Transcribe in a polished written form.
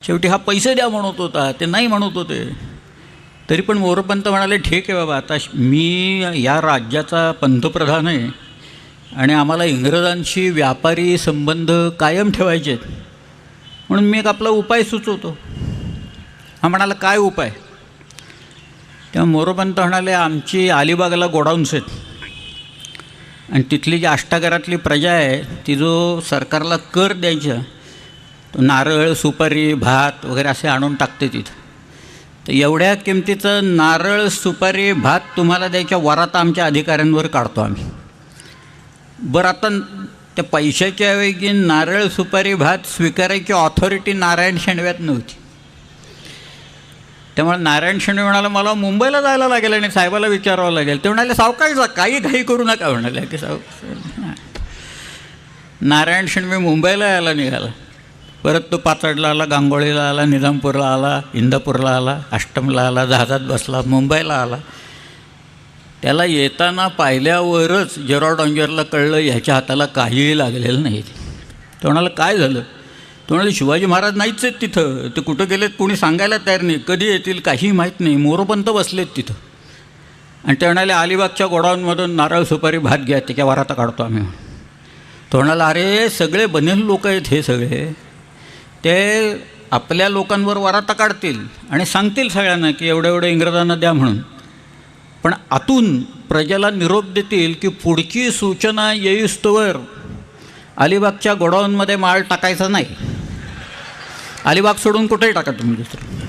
शेवटी हा पैसे द्या म्हणत होता, ते नाही म्हणत होते. तरी पण मोरोपंत म्हणाले, ठीक आहे बाबा, आता मी या राज्याचा पंतप्रधान आहे आणि आम्हाला इंग्रजांशी व्यापारी संबंध कायम ठेवायचे आहेत, म्हणून मी एक आपला उपाय सुचवतो. हा म्हणाला, काय उपाय? तेव्हा मोरोपंत म्हणाले, आमची अलिबागला गोडाऊन्स आहेत आणि तिथली जी अष्टागरातली प्रजा आहे ती जो सरकारला कर द्यायचा तो नारळ, सुपारी, भात वगैरे असे आणून टाकते तिथं. तर एवढ्या किमतीचं नारळ, सुपारी, भात तुम्हाला द्यायच्या वरात आमच्या अधिकाऱ्यांवर काढतो आम्ही. बरं, आता त्या पैशाच्या ऐवजी नारळ, सुपारी, भात स्वीकारायची ऑथॉरिटी नारायण शेणव्यात नव्हती. त्यामुळे नारायण शेणवे म्हणाला, मला मुंबईला जायला लागेल आणि साहेबाला विचारावं लागेल. ते म्हणाले, सावकाश जा, काही घाई करू नका म्हणाले. की नारायण शेणवे मुंबईला यायला निघाला. परत तो पाचडला आला, गांगोळीला आला, निजामपूरला आला, इंदापूरला आला, आष्टमला आला, जहाजात बसला, मुंबईला आला. त्याला येताना पाहिल्यावरच जेरॉ डॉंजरला कळलं ह्याच्या हाताला काहीही लागलेलं नाही. तो म्हणाला, काय झालं? तो म्हणाले, शिवाजी महाराज नाहीच आहेत तिथं, ते कुठं गेलेत कोणी सांगायला तयार नाही, कधी येतील काही माहीत नाही, मोरोपंत बसलेत तिथं. आणि ते म्हणाले, अलिबागच्या गोडाऊनमधून नारळ, सुपारी, भात घ्या, त्याच्या वरात काढतो आम्ही. तो म्हणाला, अरे सगळे बनेल लोक आहेत हे सगळे, ते आपल्या लोकांवर वरात काढतील आणि सांगतील सगळ्यांना की एवढं एवढं इंग्रजांना द्या म्हणून, पण आतून प्रजेला निरोप देतील की पुढची सूचना येईस्तोवर अलिबागच्या गोडाऊनमध्ये माल टाकायचा नाही. अलिबाग सोडून कुठेही टाका तुम्ही दुसरं.